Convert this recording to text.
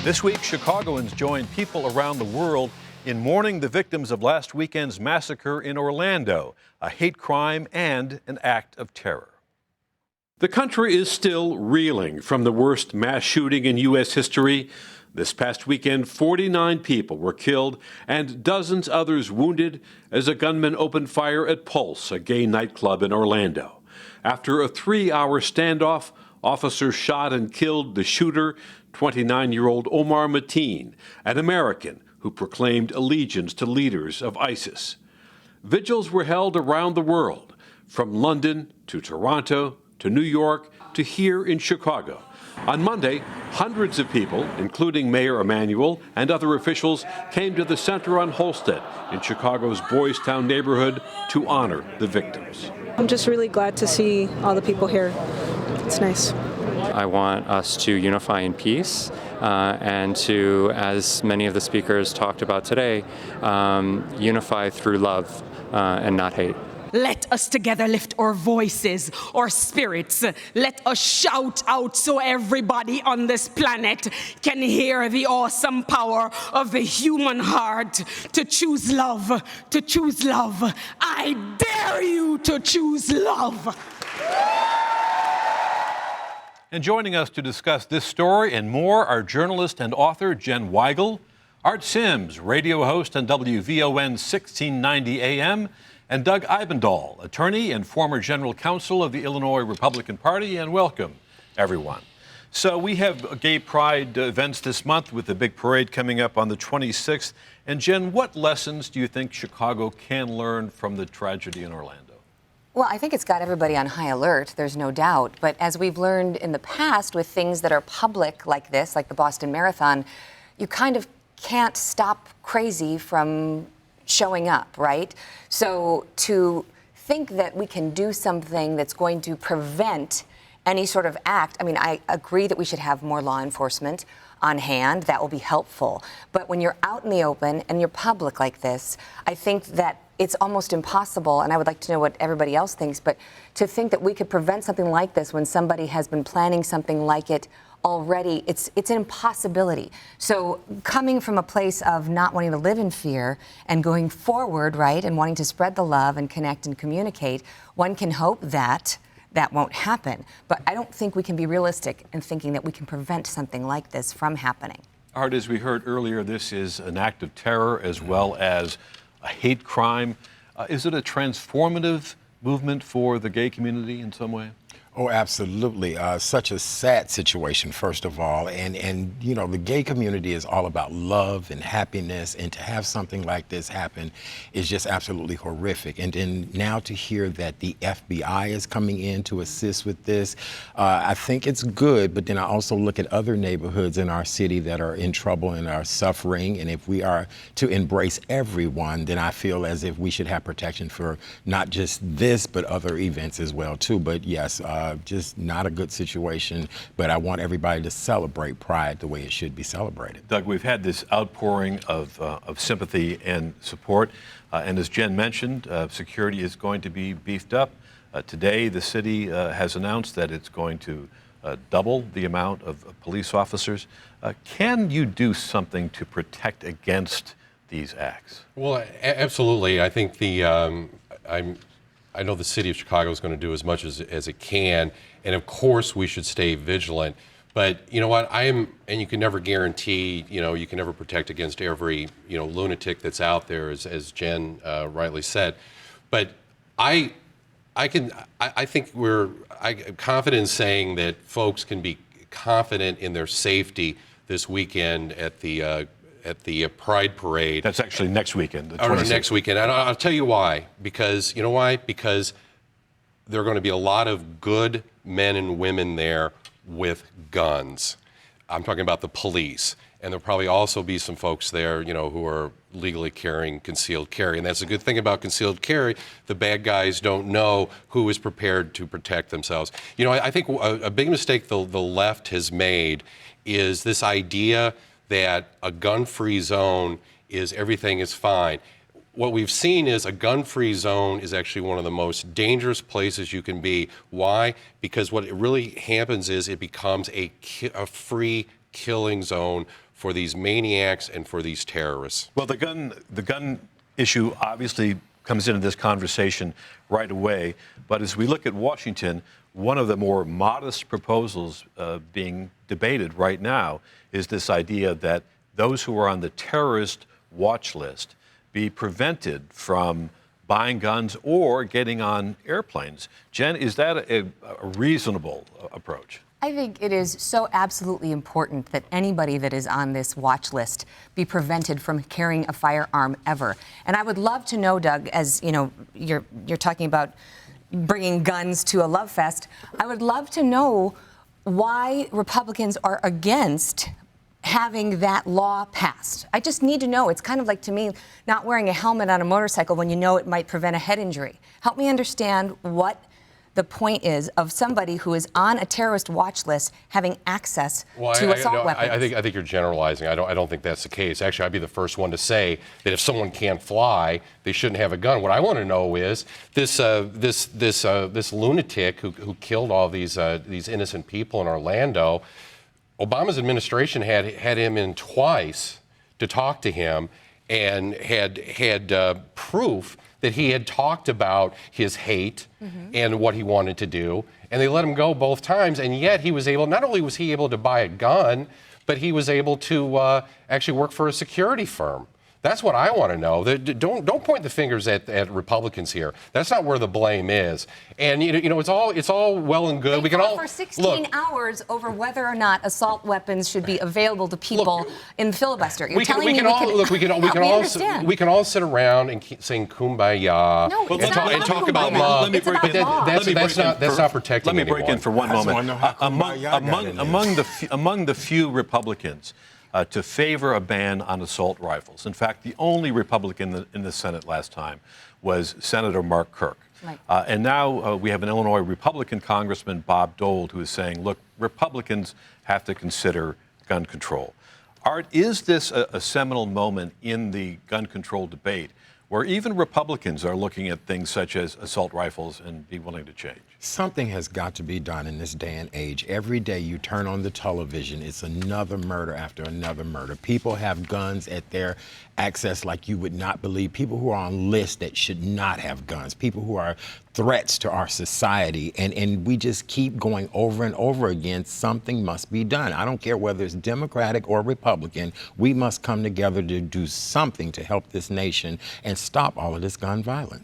This week, Chicagoans joined people around the world in mourning the victims of last weekend's massacre in Orlando, a hate crime and an act of terror. The country is still reeling from the worst mass shooting in U.S. history. This past weekend, 49 people were killed and dozens others wounded as a gunman opened fire at Pulse, a gay nightclub in Orlando. After a 3-hour standoff, officers shot and killed the shooter, 29-year-old Omar Mateen, an American who proclaimed allegiance to leaders of ISIS. Vigils were held around the world, from London to Toronto to New York to here in Chicago. On Monday, hundreds of people, including Mayor Emanuel and other officials, came to the Center on Holstead in Chicago's Boys Town neighborhood to honor the victims. I'm just really glad to see all the people here. It's nice. I want us to unify in peace and to, as many of the speakers talked about today, unify through love and not hate. Let us together lift our voices, our spirits. Let us shout out so everybody on this planet can hear the awesome power of the human heart to choose love, to choose love. I dare you to choose love. And joining us to discuss this story and more are journalist and author Jen Weigel, Art Sims, radio host on WVON 1690 AM, and Doug Eibendahl, attorney and former general counsel of the Illinois Republican Party. And welcome, everyone. So we have gay pride events this month with the big parade coming up on the 26th. And Jen, what lessons do you think Chicago can learn from the tragedy in Orlando? Well, I think it's got everybody on high alert, there's no doubt. But as we've learned in the past with things that are public like this, like the Boston Marathon, you kind of can't stop crazy from showing up, right? So to think that we can do something that's going to prevent any sort of act, I mean, I agree that we should have more law enforcement on hand. That will be helpful. But when you're out in the open and you're public like this, I think that it's almost impossible, and I would like to know what everybody else thinks, but to think that we could prevent something like this when somebody has been planning something like it already, it's an impossibility. So coming from a place of not wanting to live in fear and going forward, right, and wanting to spread the love and connect and communicate, one can hope that that won't happen. But I don't think we can be realistic in thinking that we can prevent something like this from happening. Art, as we heard earlier, this is an act of terror as well as a hate crime. Is it a transformative movement for the gay community in some way? Oh, absolutely. Such a sad situation, first of all. And you know, the gay community is all about love and happiness. And to have something like this happen is just absolutely horrific. And then now to hear that the FBI is coming in to assist with this, I think it's good. But then I also look at other neighborhoods in our city that are in trouble and are suffering. And if we are to embrace everyone, then I feel as if we should have protection for not just this, but other events as well, too. But yes, just not a good situation, but I want everybody to celebrate Pride the way it should be celebrated. Doug, we've had this outpouring of sympathy and support, and as Jen mentioned, security is going to be beefed up. Today, the city has announced that it's going to double the amount of police officers. Can you do something to protect against these acts? Well, absolutely. I think I know the city of Chicago is going to do as much as it can, and of course we should stay vigilant. But you know what, and you can never guarantee, you can never protect against every, lunatic that's out there, as Jen rightly said. But I'm confident in saying that folks can be confident in their safety this weekend at the Pride Parade. That's actually next weekend, the 26th. Next weekend. And I'll tell you why. Because, you know why? Because there are going to be a lot of good men and women there with guns. I'm talking about the police. And there'll probably also be some folks there, who are legally carrying concealed carry. And that's a good thing about concealed carry. The bad guys don't know who is prepared to protect themselves. I think a big mistake the left has made is this idea that a gun-free zone is everything is fine. What we've seen is a gun-free zone is actually one of the most dangerous places you can be. Why? Because what it really happens is it becomes a free killing zone for these maniacs and for these terrorists. Well, the gun issue obviously comes into this conversation right away. But as we look at Washington, one of the more modest proposals being debated right now is this idea that those who are on the terrorist watch list be prevented from buying guns or getting on airplanes. Jen, is that a reasonable approach? I think it is so absolutely important that anybody that is on this watch list be prevented from carrying a firearm ever. And I would love to know, Doug, as you know, you're talking about bringing guns to a love fest. I would love to know why Republicans are against having that law passed. I just need to know. It's kind of like, to me, not wearing a helmet on a motorcycle when you know it might prevent a head injury. Help me understand what the point is of somebody who is on a terrorist watch list having access to assault weapons. I think you're generalizing. I don't think that's the case. Actually, I'd be the first one to say that if someone can't fly, they shouldn't have a gun. What I want to know is this lunatic who killed all these innocent people in Orlando. Obama's administration had him in twice to talk to him, and had proof that he had talked about his hate and what he wanted to do, and they let him go both times, and yet he was able, not only was he able to buy a gun, but he was able to actually work for a security firm. That's what I want to know. Don't point the fingers at Republicans here. That's not where the blame is. And you know, it's all well and good. We can all for 16 hours over whether or not assault weapons should be available to people in the filibuster. You're telling me we can all sit around and sing "Kumbaya" and talk about love. That's not protecting anyone. Let me break in for one moment. Among the few Republicans to favor a ban on assault rifles. In fact, the only Republican in the Senate last time was Senator Mark Kirk. Right. And now we have an Illinois Republican Congressman, Bob Dole, who is saying, look, Republicans have to consider gun control. Art, is this a seminal moment in the gun control debate where even Republicans are looking at things such as assault rifles and be willing to change? Something has got to be done in this day and age. Every day you turn on the television, it's another murder after another murder. People have guns at their access like you would not believe. People who are on lists that should not have guns. People who are threats to our society. And we just keep going over and over again. Something must be done. I don't care whether it's Democratic or Republican. We must come together to do something to help this nation and stop all of this gun violence.